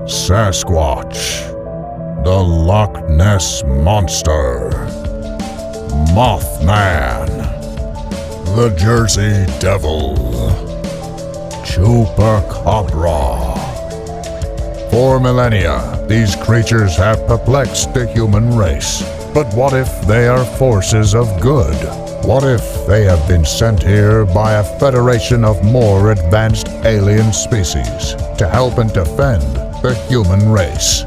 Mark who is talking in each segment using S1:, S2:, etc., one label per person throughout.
S1: Sasquatch, the Loch Ness Monster, Mothman, the Jersey Devil, Chupacabra. For millennia, these creatures have perplexed the human race. But what if they are forces of good? What if they have been sent here by a federation of more advanced alien species to help and defend the human race?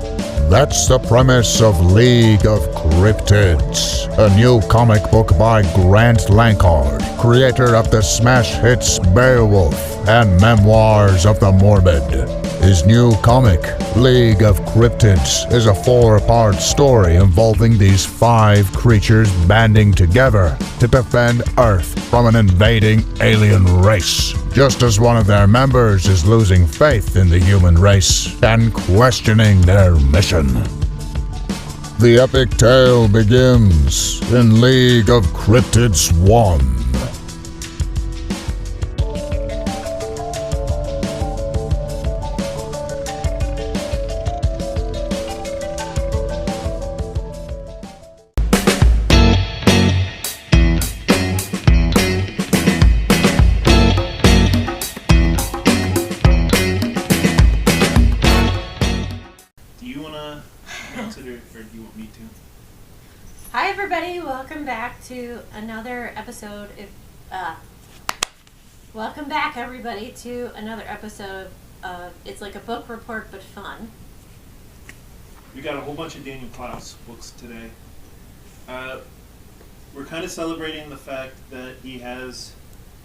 S1: That's the premise of League of Cryptids, a new comic book by Grant Lankard, creator of the smash hits Beowulf and Memoirs of the Morbid. His new comic, League of Cryptids, is a 4-part story involving these 5 creatures banding together to defend Earth from an invading alien race, just as one of their members is losing faith in the human race and questioning their mission. The epic tale begins in League of Cryptids 1.
S2: Hi everybody, welcome back to another episode welcome back everybody to another episode of It's Like a Book Report but Fun.
S3: We got a whole bunch of Daniel Clowes books today. We're kind of celebrating the fact that he has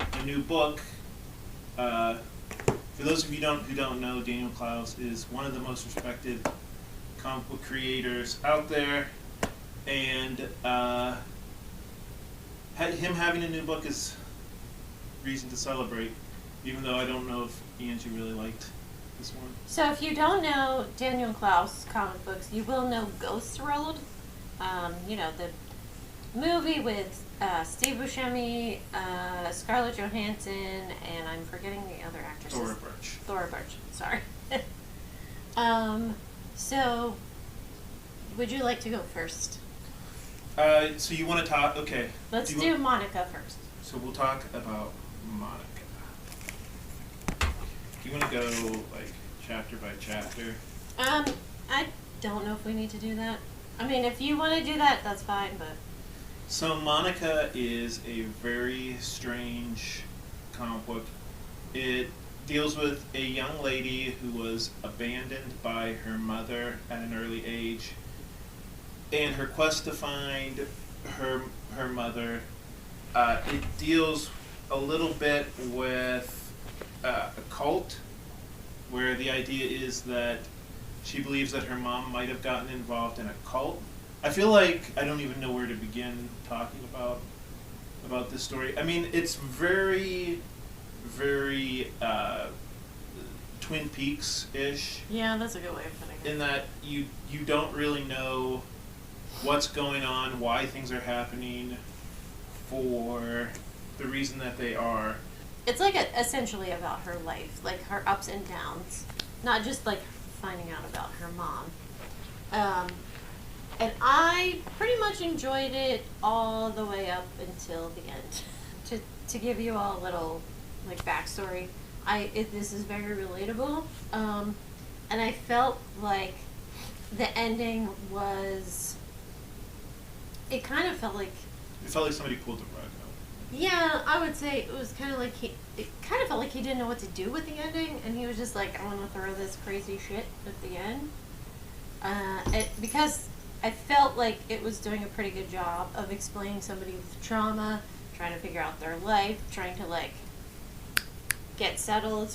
S3: a new book. For those of you who don't know, Daniel Clowes is one of the most respected comic book creators out there. And him having a new book is reason to celebrate, even though I don't know if Angie really liked this one.
S2: So if you don't know Daniel Clowes comic books, you will know Ghost Road. The movie with Steve Buscemi, Scarlett Johansson, and I'm forgetting the other actresses. Thora Birch, sorry. So, would you like to go first?
S3: So you want to talk? Okay.
S2: Let's do Monica first.
S3: So we'll talk about Monica. Do you want to go like chapter by chapter?
S2: I don't know if we need to do that. I mean, if you want to do that, that's fine. But
S3: so Monica is a very strange comic book. It deals with a young lady who was abandoned by her mother at an early age. And her quest to find her mother, it deals a little bit with a cult, where the idea is that she believes that her mom might have gotten involved in a cult. I feel like I don't even know where to begin talking about this story. I mean, it's very, very Twin Peaks-ish.
S2: Yeah, that's a good way of putting it.
S3: In that you don't really know what's going on, why things are happening, for the reason that they are.
S2: It's like essentially about her life, like her ups and downs, not just like finding out about her mom. And I pretty much enjoyed it all the way up until the end. To give you all a little like backstory, this is very relatable, and I felt like the ending was. It kind of felt like...
S3: It felt like somebody pulled the rug out.
S2: Yeah, I would say it was kind of like it kind of felt like he didn't know what to do with the ending, and he was just like, I'm going to throw this crazy shit at the end. Because I felt like it was doing a pretty good job of explaining somebody with trauma, trying to figure out their life, trying to, like, get settled.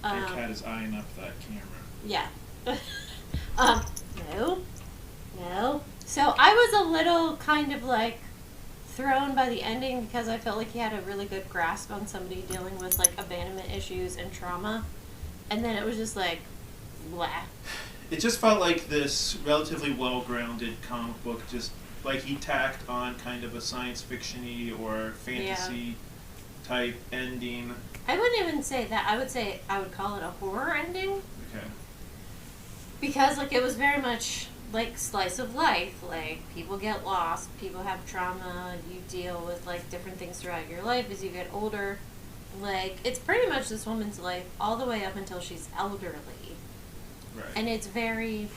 S3: That cat is eyeing up that camera.
S2: Yeah. No. So I was a little kind of like thrown by the ending because I felt like he had a really good grasp on somebody dealing with like abandonment issues and trauma. And then it was just like, blah.
S3: It just felt like this relatively well-grounded comic book, just like he tacked on kind of a science fiction-y or fantasy type ending.
S2: I wouldn't even say that. I would say I would call it a horror ending.
S3: Okay.
S2: because like it was very much like slice of life. Like people get lost, people have trauma, you deal with like different things throughout your life as you get older. Like it's pretty much this woman's life all the way up until she's elderly.
S3: Right.
S2: And it's very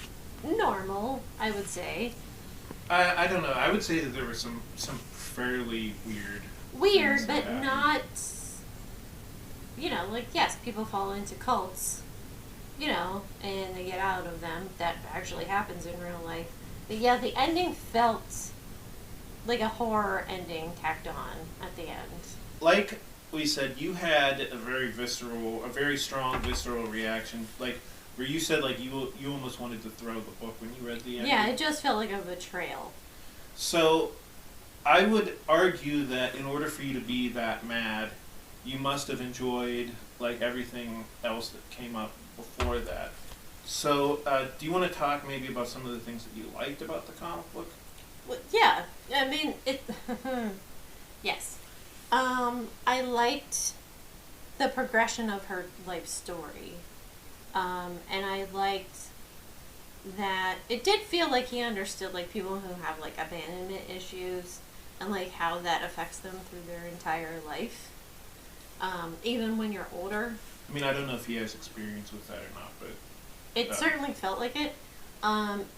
S2: normal, I would say.
S3: I don't know. I would say that there were some fairly weird things
S2: But
S3: that happened.
S2: not, you know, like, yes, people fall into cults, you know, and they get out of them. That actually happens in real life. But yeah, the ending felt like a horror ending tacked on at the end.
S3: Like we said, you had a very strong visceral reaction. Like, where you said, like, you almost wanted to throw the book when you read the ending.
S2: Yeah, it just felt like a betrayal.
S3: So, I would argue that in order for you to be that mad, you must have enjoyed, like, everything else that came up before that. So, do you want to talk maybe about some of the things that you liked about the comic book?
S2: Well, yeah, I mean, it... yes. I liked the progression of her life story. And I liked that it did feel like he understood, like, people who have, like, abandonment issues and, like, how that affects them through their entire life. Even when you're older.
S3: I mean, I don't know if he has experience with that or not, but...
S2: It certainly felt like it.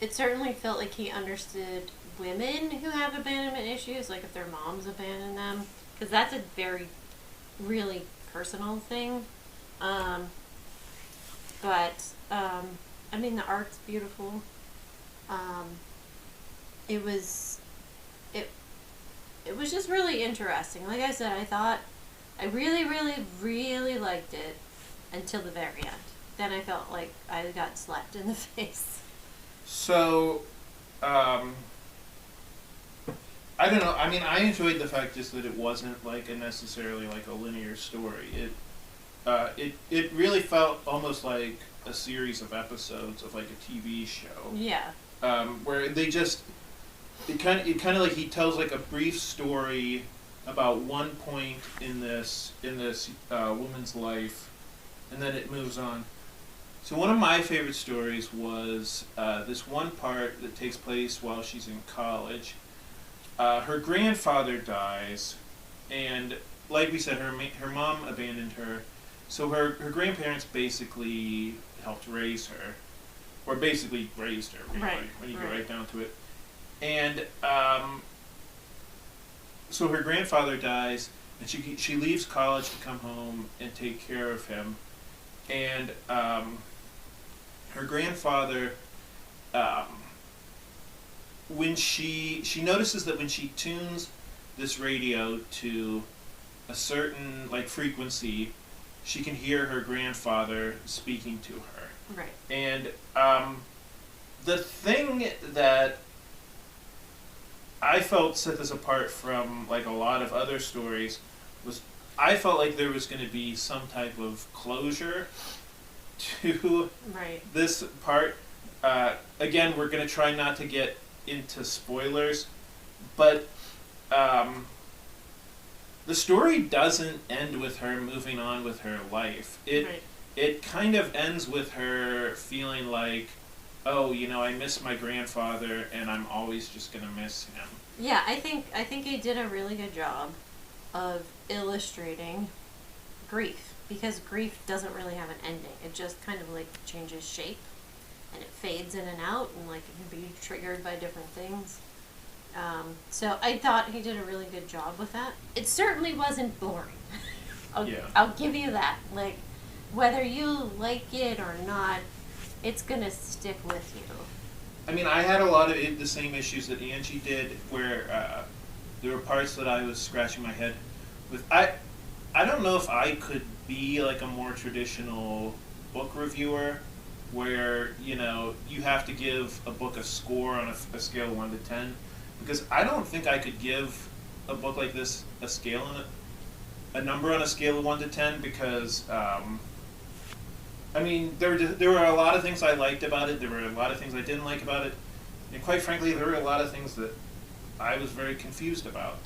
S2: It certainly felt like he understood women who have abandonment issues, like if their moms abandon them. Because that's a very, really personal thing. I mean, the art's beautiful. It was just really interesting. Like I said, I really, really, really liked it until the very end. Then I felt like I got slapped in the face.
S3: So, I don't know. I mean, I enjoyed the fact just that it wasn't like necessarily like a linear story. It really felt almost like a series of episodes of like a TV show.
S2: Yeah.
S3: Where they just it kind of like he tells like a brief story about one point in this woman's life, and then it moves on. So one of my favorite stories was this one part that takes place while she's in college. Her grandfather dies, and like we said, her mom abandoned her. So her grandparents basically helped raise her, or basically raised her, really,
S2: Right,
S3: when you get
S2: right.
S3: right down to it. And so her grandfather dies, and she leaves college to come home and take care of him. And her grandfather, when she notices that when she tunes this radio to a certain like frequency, she can hear her grandfather speaking to her.
S2: Right.
S3: And the thing that I felt set this apart from like a lot of other stories was I felt like there was going to be some type of closure to
S2: Right.
S3: this part. Again, we're going to try not to get into spoilers, but the story doesn't end with her moving on with her life. It kind of ends with her feeling like, oh, you know, I miss my grandfather and I'm always just going to miss him.
S2: Yeah, I think he did a really good job of illustrating grief, because grief doesn't really have an ending. It just kind of like changes shape and it fades in and out, and like it can be triggered by different things. So I thought he did a really good job with that. It certainly wasn't boring. I'll give you that. Like, whether you like it or not, it's gonna stick with you.
S3: I mean, I had a lot of the same issues that Angie did, where there were parts that I was scratching my head with. I don't know if I could be like a more traditional book reviewer, where, you know, you have to give a book a score on a scale of 1 to 10, because I don't think I could give a book like this a number on a scale of 1 to 10, because I mean, there were a lot of things I liked about it. There were a lot of things I didn't like about it, and quite frankly, there were a lot of things that I was very confused about.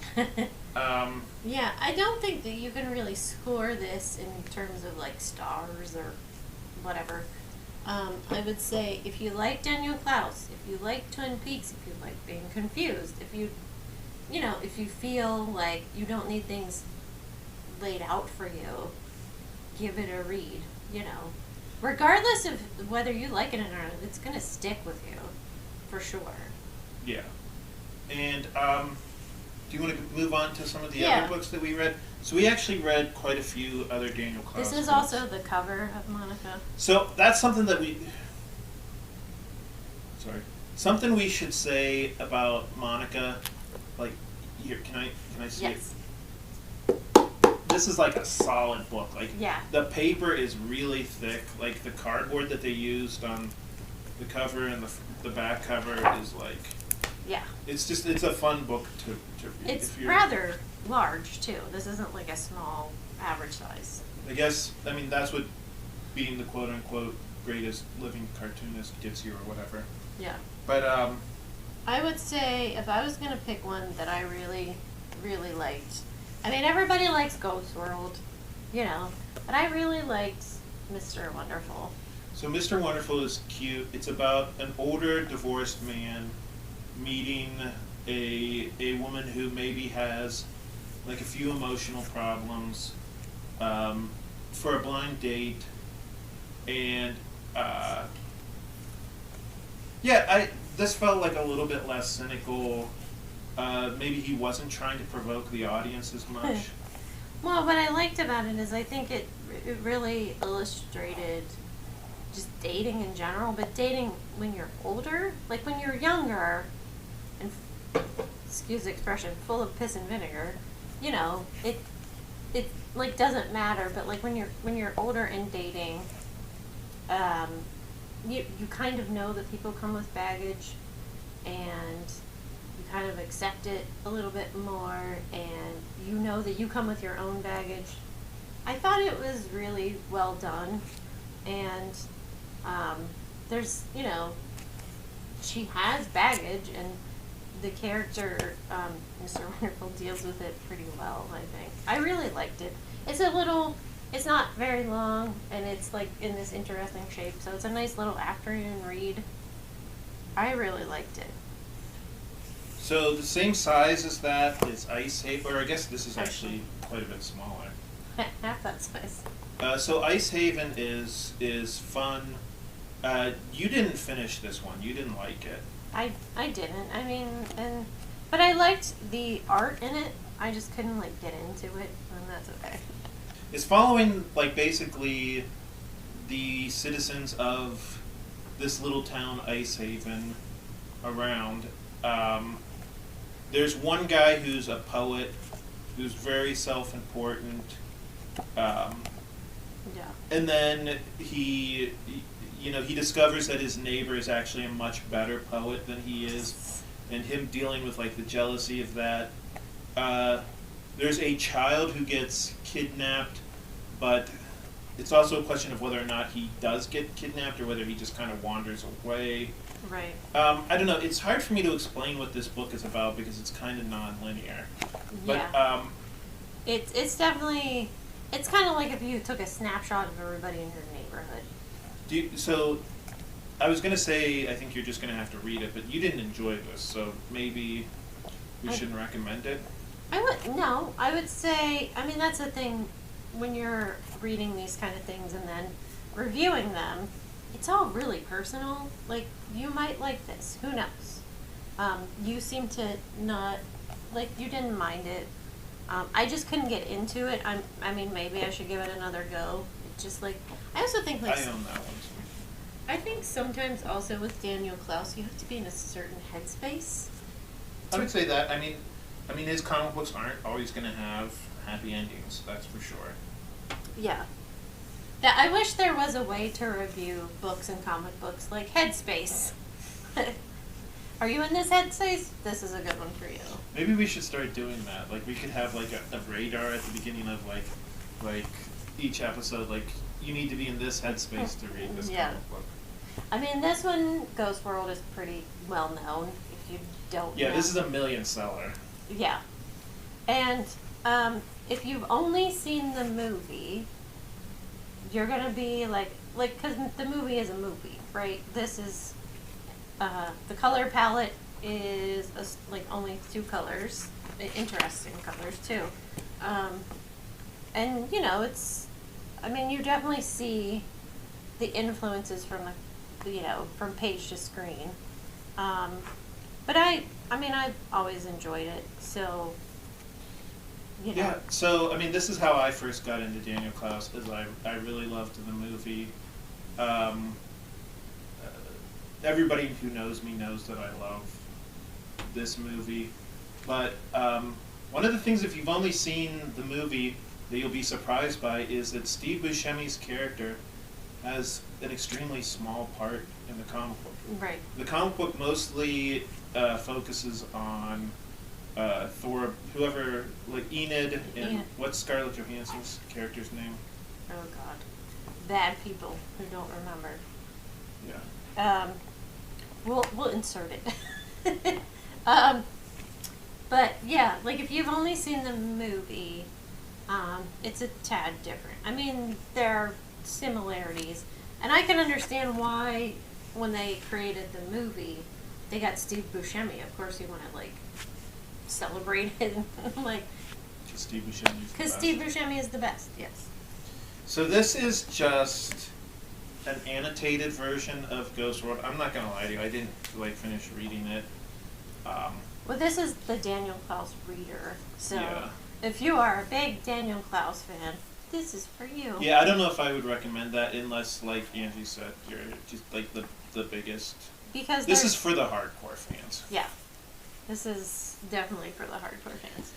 S2: Yeah, I don't think that you can really score this in terms of like stars or whatever. I would say if you like Daniel Clowes, if you like Twin Peaks, if you like being confused, if you feel like you don't need things laid out for you, give it a read. Regardless of whether you like it or not, it's gonna stick with you, for sure.
S3: Yeah. And do you want to move on to some of the
S2: Yeah.
S3: other books that we read? So we actually read quite a few other Daniel Clowes
S2: This is
S3: books.
S2: also the cover of Monica.
S3: So that's something that something we should say about Monica. Like, here, can I see
S2: Yes.
S3: it? This is like a solid book. Like,
S2: Yeah.
S3: the paper is really thick. Like, the cardboard that they used on the cover and the back cover is like,
S2: Yeah.
S3: it's a fun book to read.
S2: It's
S3: if you're,
S2: rather large, too. This isn't like a small, average size.
S3: I guess, I mean, that's what being the quote-unquote greatest living cartoonist gives you or whatever.
S2: Yeah.
S3: But,
S2: I would say if I was going to pick one that I really, really liked, I mean, everybody likes Ghost World, but I really liked Mr. Wonderful.
S3: so Mr. Wonderful is cute. It's about an older divorced man meeting a woman who maybe has like a few emotional problems for a blind date, and this felt like a little bit less cynical. Maybe he wasn't trying to provoke the audience as much.
S2: Well, what I liked about it is I think it really illustrated just dating in general, but dating when you're older, like when you're younger and, excuse the expression, full of piss and vinegar, it like doesn't matter, but like when you're older and dating, you kind of know that people come with baggage, and you kind of accept it a little bit more, and you know that you come with your own baggage. I thought it was really well done, and there's, she has baggage, and the character, Mr. Wonderful, deals with it pretty well, I think. I really liked it. It's not very long, and it's like in this interesting shape, so it's a nice little afternoon read. I really liked it.
S3: So the same size as that is Ice Haven, or I guess this is actually quite a bit smaller.
S2: Half that size.
S3: So Ice Haven is fun. You didn't finish this one. You didn't like it.
S2: I didn't. I mean, but I liked the art in it. I just couldn't get into it, and that's okay.
S3: It's following basically the citizens of this little town, Ice Haven, around. There's one guy who's a poet, who's very self-important.
S2: Yeah.
S3: And then he discovers that his neighbor is actually a much better poet than he is, and him dealing with the jealousy of that. There's a child who gets kidnapped, but it's also a question of whether or not he does get kidnapped or whether he just kind of wanders away.
S2: Right.
S3: I don't know. It's hard for me to explain what this book is about because it's kind of non-linear. But,
S2: Yeah. It's definitely, it's kind of like if you took a snapshot of everybody in your neighborhood.
S3: So, I was going to say, I think you're just going to have to read it, but you didn't enjoy this, so maybe we shouldn't recommend it.
S2: I would say, I mean, that's the thing, when you're reading these kind of things and then reviewing them, it's all really personal. Like, you might like this, who knows? You seem to not, you didn't mind it. I just couldn't get into it. I mean, maybe I should give it another go. It's just I also think
S3: I own that one.
S2: I think sometimes also with Daniel Clowes, you have to be in a certain headspace.
S3: I would say that. I mean, his comic books aren't always going to have happy endings. That's for sure.
S2: Yeah. Yeah, I wish there was a way to review books and comic books like Headspace. Are you in this headspace? This is a good one for you.
S3: Maybe we should start doing that. We could have a radar at the beginning of each episode. You need to be in this headspace to read this comic book.
S2: I mean, this one, Ghost World, is pretty well known. If you don't know.
S3: This is a million seller.
S2: Yeah. And if you've only seen the movie, you're going to be like, because the movie is a movie, right? This is, the color palette is, like, only 2 colors. Interesting colors, too. And, you know, it's, I mean, you definitely see the influences from from page to screen. But I mean, I've always enjoyed it, so, you know.
S3: Yeah, so, I mean, this is how I first got into Daniel Clowes, is I really loved the movie. Everybody who knows me knows that I love this movie. But one of the things, if you've only seen the movie, that you'll be surprised by is that Steve Buscemi's character has an extremely small part in the comic book.
S2: Right.
S3: The comic book mostly focuses on Thor, whoever, like Enid, and what's Scarlett Johansson's character's name?
S2: Oh, God. Bad people who don't remember.
S3: Yeah.
S2: We'll insert it. But yeah, like, if you've only seen the movie, it's a tad different. I mean, there are similarities, and I can understand why, when they created the movie, they got Steve Buscemi. Of course, he wanted, like, celebrate it, like, because Steve Buscemi is the best. Yes.
S3: So this is just an annotated version of Ghost World. I'm not gonna lie to you, I didn't like finish reading it.
S2: Well, this is the Daniel Clowes reader, so
S3: Yeah.
S2: if you are a big Daniel Clowes fan, this is for you.
S3: Yeah, I don't know if I would recommend that unless, like Angie said, you're just like the biggest.
S2: Because
S3: this is for the hardcore fans.
S2: Yeah, this is definitely for the hardcore fans.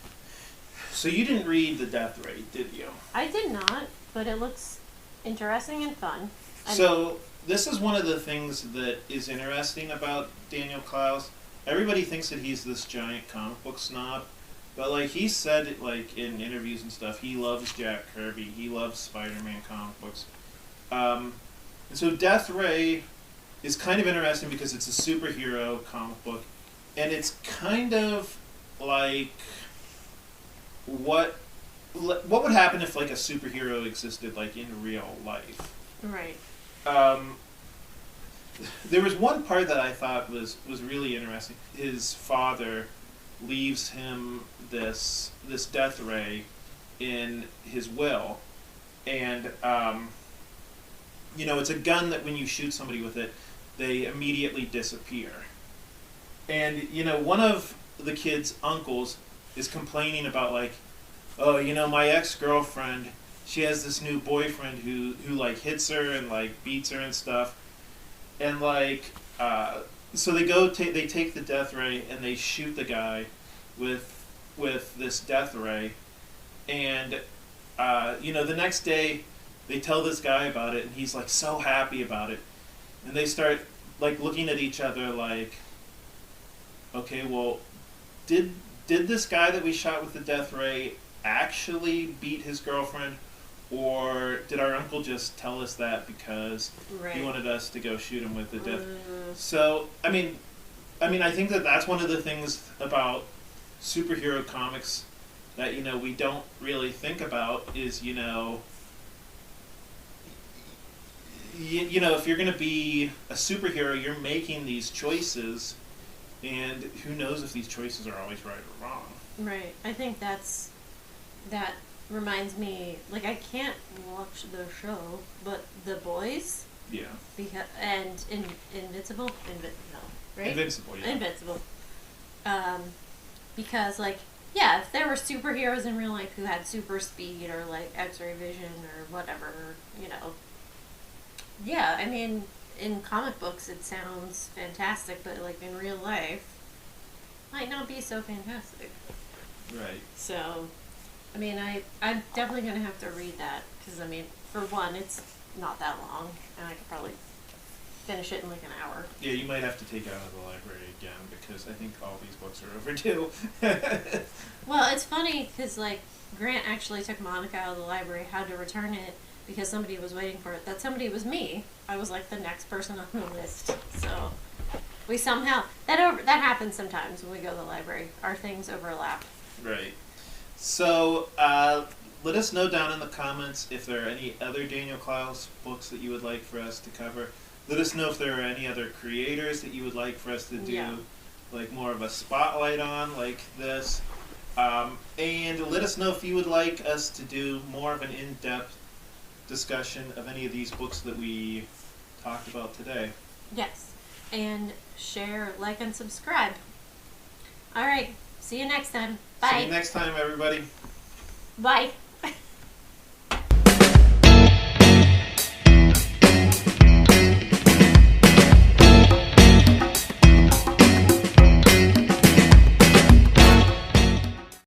S3: So you didn't read The Death Ray, did you?
S2: I did not, but it looks interesting and fun.
S3: So this is one of the things that is interesting about Daniel Clowes. Everybody thinks that he's this giant comic book snob, but like he said, like in interviews and stuff, he loves Jack Kirby. He loves Spider-Man comic books. And so Death Ray is kind of interesting because it's a superhero comic book, and it's kind of like what would happen if like a superhero existed like in real life.
S2: Right.
S3: There was one part that I thought was really interesting. His father leaves him this death ray in his will, and it's a gun that when you shoot somebody with it, they immediately disappear. And one of the kid's uncles is complaining about like, oh, my ex-girlfriend, she has this new boyfriend who like hits her and like beats her and stuff. And like, so they they take the death ray and they shoot the guy with this death ray, and the next day they tell this guy about it, and he's like so happy about it, and they start like looking at each other like, okay, well, did this guy that we shot with the death ray actually beat his girlfriend? Or did our uncle just tell us that because he wanted us to go shoot him with the death? So, I mean, I think that that's one of the things about superhero comics that, we don't really think about is, if you're going to be a superhero, you're making these choices, and who knows if these choices are always right or wrong.
S2: Right. I think that reminds me, like, I can't watch the show, but The Boys.
S3: Yeah.
S2: And Invincible, right?
S3: Invincible, yeah.
S2: Invincible. Because, like, yeah, if there were superheroes in real life who had super speed or, like, X-ray vision or whatever, yeah, I mean, in comic books it sounds fantastic, but, like, in real life, might not be so fantastic.
S3: Right.
S2: So, I mean, I'm definitely going to have to read that, because, I mean, for one, it's not that long, and I could probably finish it in like an hour.
S3: Yeah, you might have to take it out of the library again, because I think all these books are overdue.
S2: Well, it's funny, because, like, Grant actually took Monica out of the library, had to return it, because somebody was waiting for it. That somebody was me. I was, like, the next person on the list, so we somehow, that happens sometimes when we go to the library. Our things overlap.
S3: Right. So, let us know down in the comments if there are any other Daniel Clowes books that you would like for us to cover. Let us know if there are any other creators that you would like for us to do, like more of a spotlight on, like this. And let us know if you would like us to do more of an in-depth discussion of any of these books that we talked about today.
S2: Yes. And share, like, and subscribe. All right. See you next time. Bye.
S3: See you next time, everybody.
S2: Bye.